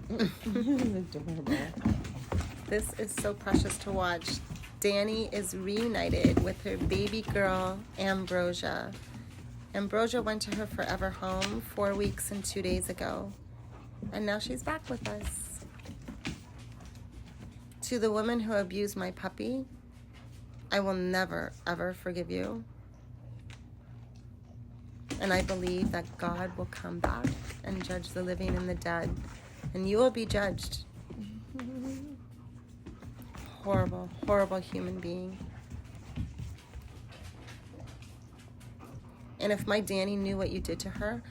Adorable. This is so precious to watch. Danny is reunited with her baby girl, Ambrosia. Ambrosia went to her forever home 4 weeks and 2 days ago, and now she's back with us. To the woman who abused my puppy, I will never, ever forgive you. And I believe that God will come back and judge the living and the dead, and you will be judged. Horrible, horrible human being. And if my Danny knew what you did to her,